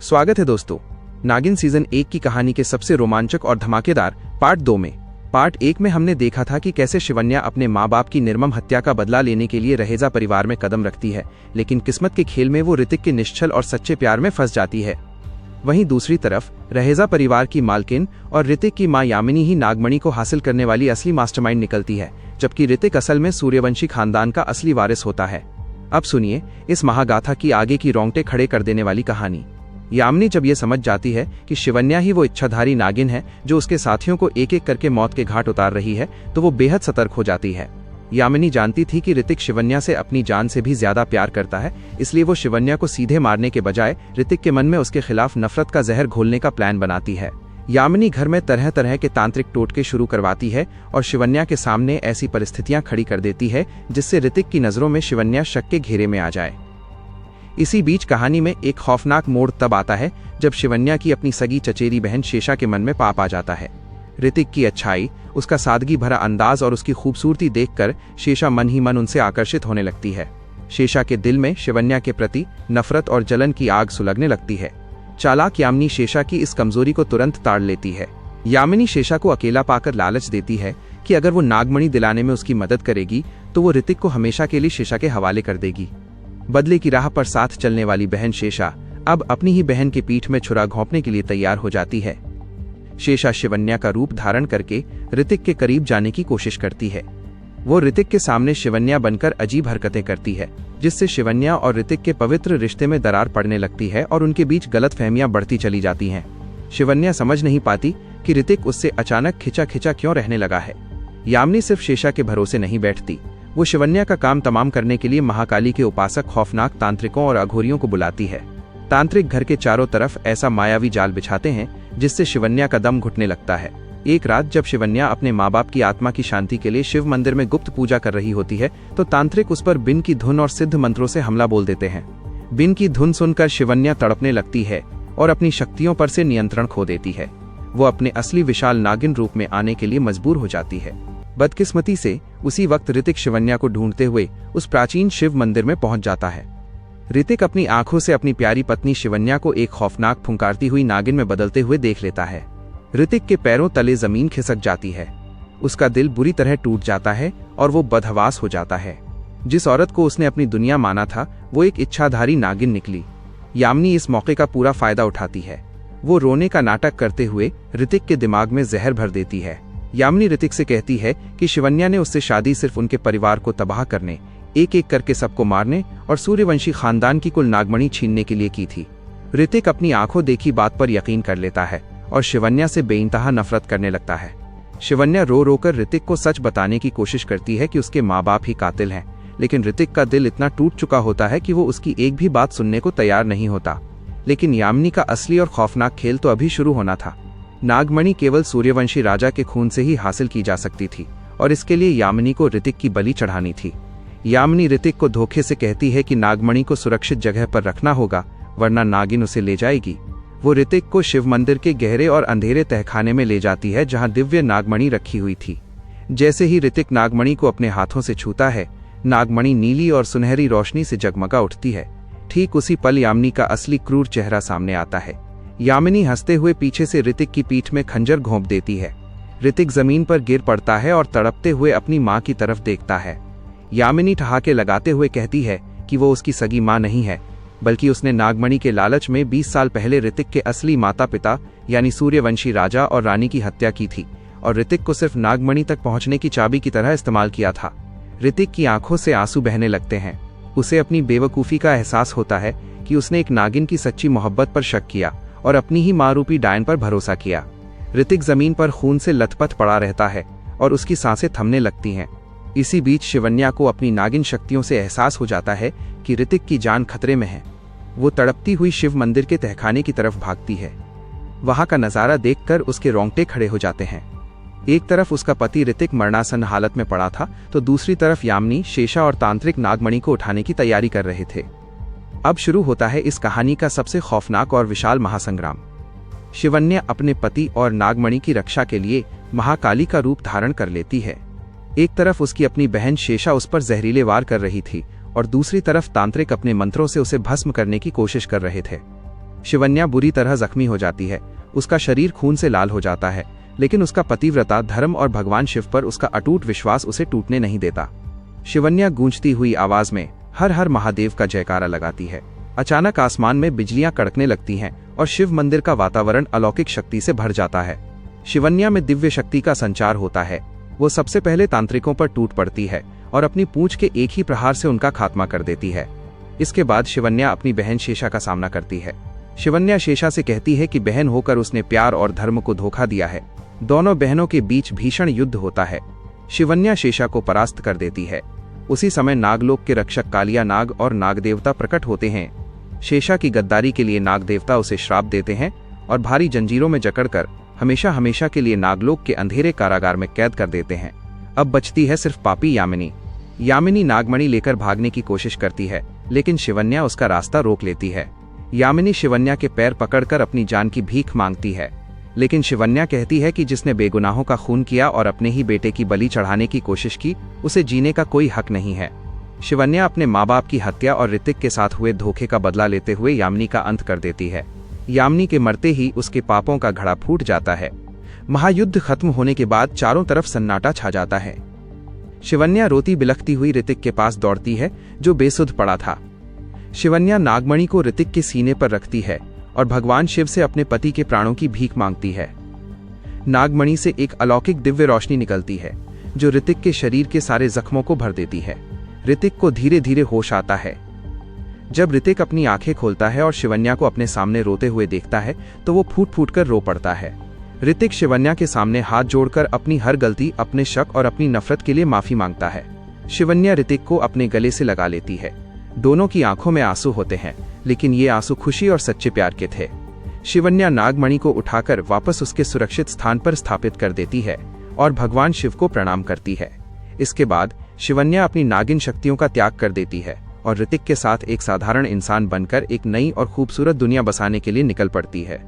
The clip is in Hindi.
स्वागत है दोस्तों, नागिन सीजन 1 की कहानी के सबसे रोमांचक और धमाकेदार पार्ट 2 में। पार्ट 1 में हमने देखा था कि कैसे शिवन्या अपने माँ बाप की निर्मम हत्या का बदला लेने के लिए रहेजा परिवार में कदम रखती है, लेकिन किस्मत के खेल में वो ऋतिक के निश्चल और सच्चे प्यार में फंस जाती है। वहीं दूसरी तरफ रहेजा परिवार की मालकिन और ऋतिक की माँ यामिनी ही नागमणि को हासिल करने वाली असली मास्टरमाइंड निकलती है, जबकि ऋतिक असल में सूर्यवंशी खानदान का असली वारिस होता है। अब सुनिए इस महागाथा की आगे की रोंगटे खड़े कर देने वाली कहानी। यामिनी जब ये समझ जाती है कि शिवन्या ही वो इच्छाधारी नागिन है जो उसके साथियों को एक एक करके मौत के घाट उतार रही है, तो वो बेहद सतर्क हो जाती है। यामिनी जानती थी कि ऋतिक शिवन्या से अपनी जान से भी ज्यादा प्यार करता है, इसलिए वो शिवन्या को सीधे मारने के बजाय ऋतिक के मन में उसके खिलाफ नफरत का जहर घोलने का प्लान बनाती है। यामिनी घर में तरह तरह के तांत्रिक टोटके शुरू करवाती है और शिवन्या के सामने ऐसी परिस्थितियां खड़ी कर देती है जिससे ऋतिक की नजरों में शिवन्या शक के घेरे में आ जाए। इसी बीच कहानी में एक खौफनाक मोड़ तब आता है जब शिवन्या की अपनी सगी चचेरी बहन शेषा के मन में पाप आ जाता है। ऋतिक की अच्छाई, उसका सादगी भरा अंदाज और उसकी खूबसूरती देखकर शेषा मन ही मन उनसे आकर्षित होने लगती है। शेषा के दिल में शिवन्या के प्रति नफरत और जलन की आग सुलगने लगती है। चालाक यामिनी शेषा की इस कमजोरी को तुरंत ताड़ लेती है। यामिनी शेषा को अकेला पाकर लालच देती है कि अगर वो नागमणि दिलाने में उसकी मदद करेगी तो वो ऋतिक को हमेशा के लिए शेषा के हवाले कर देगी। बदले की राह पर साथ चलने वाली बहन शेषा अब अपनी ही बहन के पीठ में छुरा घोंपने के लिए तैयार हो जाती है। शेषा शिवन्या का रूप धारण करके ऋतिक के करीब जाने की कोशिश करती है। वो ऋतिक के सामने शिवन्या बनकर अजीब हरकतें करती है, जिससे शिवन्या और ऋतिक के पवित्र रिश्ते में दरार पड़ने लगती है और उनके बीच गलतफहमियां बढ़ती चली जाती हैं। शिवन्या समझ नहीं पाती कि ऋतिक उससे अचानक खिंचा खिंचा क्यों रहने लगा है। यामिनी सिर्फ शेषा के भरोसे नहीं बैठती, वो शिवन्या का काम तमाम करने के लिए महाकाली के उपासक खौफनाक तांत्रिकों और अघोरियों को बुलाती है। तांत्रिक घर के चारों तरफ ऐसा मायावी जाल बिछाते हैं जिससे शिवन्या का दम घुटने लगता है। एक रात जब शिवन्या अपने माँ बाप की आत्मा की शांति के लिए शिव मंदिर में गुप्त पूजा कर रही होती है तो तांत्रिक उस पर बिन की धुन और सिद्ध मंत्रों से हमला बोल देते हैं। बिन की धुन सुनकर शिवन्या तड़पने लगती है और अपनी शक्तियों पर से नियंत्रण खो देती है। वो अपने असली विशाल नागिन रूप में आने के लिए मजबूर हो जाती है। बदकिस्मती से उसी वक्त ऋतिक शिवन्या को ढूंढते हुए उस प्राचीन शिव मंदिर में पहुंच जाता है। ऋतिक अपनी आंखों से अपनी प्यारी पत्नी शिवन्या को एक खौफनाक फुंकारती हुई नागिन में बदलते हुए देख लेता है। ऋतिक के पैरों तले जमीन खिसक जाती है। उसका दिल बुरी तरह टूट जाता है और वो बदहवास हो जाता है। जिस औरत को उसने अपनी दुनिया माना था वो एक इच्छाधारी नागिन निकली। यामिनी इस मौके का पूरा फायदा उठाती है। वो रोने का नाटक करते हुए ऋतिक के दिमाग में जहर भर देती है। यामिनी ऋतिक से कहती है कि शिवन्या ने उससे शादी सिर्फ उनके परिवार को तबाह करने, एक एक करके सबको मारने और सूर्यवंशी खानदान की कुल नागमणि छीनने के लिए की थी। ऋतिक अपनी आंखों देखी बात पर यकीन कर लेता है और शिवन्या से बेइंतहा नफरत करने लगता है। शिवन्या रो रो कर ऋतिक को सच बताने की कोशिश करती है कि उसके माँ बाप ही कातिल हैं, लेकिन ऋतिक का दिल इतना टूट चुका होता है कि वो उसकी एक भी बात सुनने को तैयार नहीं होता। लेकिन यामिनी का असली और खौफनाक खेल तो अभी शुरू होना था। नागमणि केवल सूर्यवंशी राजा के खून से ही हासिल की जा सकती थी और इसके लिए यामिनी को ऋतिक की बलि चढ़ानी थी। यामिनी ऋतिक को धोखे से कहती है कि नागमणि को सुरक्षित जगह पर रखना होगा, वरना नागिन उसे ले जाएगी। वो ऋतिक को शिव मंदिर के गहरे और अंधेरे तहखाने में ले जाती है जहां दिव्य नागमणि रखी हुई थी। जैसे ही ऋतिक नागमणि को अपने हाथों से छूता है, नागमणि नीली और सुनहरी रोशनी से जगमगा उठती है। ठीक उसी पल यामिनी का असली क्रूर चेहरा सामने आता है। यामिनी हंसते हुए पीछे से ऋतिक की पीठ में खंजर घोंप देती है। ऋतिक जमीन पर गिर पड़ता है और तड़पते हुए अपनी माँ की तरफ देखता है। यामिनी ठहाके लगाते हुए कहती है कि वो उसकी सगी माँ नहीं है, बल्कि उसने नागमणि के लालच में 20 साल पहले ऋतिक के असली माता पिता यानी सूर्यवंशी राजा और रानी की हत्या की थी और ऋतिक को सिर्फ नागमणि तक पहुंचने की चाबी की तरह इस्तेमाल किया था। ऋतिक की आंखों से आंसू बहने लगते हैं। उसे अपनी बेवकूफ़ी का एहसास होता है कि उसने एक नागिन की सच्ची मोहब्बत पर शक किया और अपनी ही माँ रूपी डायन पर भरोसा किया। ऋतिक जमीन पर खून से लथपथ पड़ा रहता है और उसकी सांसें थमने लगती हैं। इसी बीच शिवन्या को अपनी नागिन शक्तियों से एहसास हो जाता है कि ऋतिक की जान खतरे में है। वो तड़पती हुई शिव मंदिर के तहखाने की तरफ भागती है। वहां का नजारा देखकर उसके रोंगटे खड़े हो जाते हैं। एक तरफ उसका पति ऋतिक मरणासन हालत में पड़ा था तो दूसरी तरफ यामिनी, शेषा और तांत्रिक नागमणि को उठाने की तैयारी कर रहे थे। अब शुरू होता है इस कहानी का सबसे खौफनाक और विशाल महासंग्राम। शिवन्या अपने पति और नागमणि की रक्षा के लिए महाकाली का रूप धारण कर लेती है। एक तरफ उसकी अपनी बहन शेषा उस पर जहरीले वार कर रही थी और दूसरी तरफ तांत्रिक अपने मंत्रों से उसे भस्म करने की कोशिश कर रहे थे। शिवन्या बुरी तरह जख्मी हो जाती है, उसका शरीर खून से लाल हो जाता है, लेकिन उसका पतिव्रता धर्म और भगवान शिव पर उसका अटूट विश्वास उसे टूटने नहीं देता। शिवन्या गूंजती हुई आवाज में हर हर महादेव का जयकारा लगाती है। अचानक आसमान में बिजलियां कड़कने लगती हैं और शिव मंदिर का वातावरण अलौकिक शक्ति से भर जाता है। शिवन्या में दिव्य शक्ति का संचार होता है। वो सबसे पहले तांत्रिकों पर टूट पड़ती है और अपनी पूंछ के एक ही प्रहार से उनका खात्मा कर देती है। इसके बाद शिवन्या अपनी बहन शेषा का सामना करती है। शिवन्या शेषा से कहती है कि बहन होकर उसने प्यार और धर्म को धोखा दिया है। दोनों बहनों के बीच भीषण युद्ध होता है। शिवन्या शेषा को परास्त कर देती है। उसी समय नागलोक के रक्षक कालिया नाग और नागदेवता प्रकट होते हैं। शेषा की गद्दारी के लिए नागदेवता उसे श्राप देते हैं और भारी जंजीरों में जकड़कर हमेशा हमेशा के लिए नागलोक के अंधेरे कारागार में कैद कर देते हैं। अब बचती है सिर्फ पापी यामिनी। यामिनी नागमणि लेकर भागने की कोशिश करती है, लेकिन शिवन्या उसका रास्ता रोक लेती है। यामिनी शिवन्या के पैर पकड़कर अपनी जान की भीख मांगती है, लेकिन शिवन्या कहती है कि जिसने बेगुनाहों का खून किया और अपने ही बेटे की बलि चढ़ाने की कोशिश की, उसे जीने का कोई हक नहीं है। शिवन्या अपने माँ बाप की हत्या और ऋतिक के साथ हुए धोखे का बदला लेते हुए यामिनी का अंत कर देती है। यामिनी के मरते ही उसके पापों का घड़ा फूट जाता है। महायुद्ध खत्म होने के बाद चारों तरफ सन्नाटा छा जाता है। शिवन्या रोती बिलखती हुई ऋतिक के पास दौड़ती है, जो बेसुध पड़ा था। शिवन्या नागमणि को ऋतिक के सीने पर रखती है और भगवान शिव से अपने पति के प्राणों की भीख मांगती है। नागमणि से एक अलौकिक दिव्य रोशनी निकलती है, जो ऋतिक के शरीर के सारे जख्मों को भर देती है। ऋतिक को धीरे धीरे होश आता है। जब ऋतिक अपनी आंखें खोलता है और शिवन्या को अपने सामने रोते हुए देखता है, तो वो फूट फूट कर रो पड़ता है। ऋतिक शिवन्या के सामने हाथ जोड़कर अपनी हर गलती, अपने शक और अपनी नफरत के लिए माफी मांगता है। शिवन्या ऋतिक को अपने गले से लगा लेती है। दोनों की आंखों में आंसू होते हैं, लेकिन ये आंसू खुशी और सच्चे प्यार के थे। शिवन्या नागमणि को उठाकर वापस उसके सुरक्षित स्थान पर स्थापित कर देती है और भगवान शिव को प्रणाम करती है। इसके बाद शिवन्या अपनी नागिन शक्तियों का त्याग कर देती है और ऋतिक के साथ एक साधारण इंसान बनकर एक नई और खूबसूरत दुनिया बसाने के लिए निकल पड़ती है।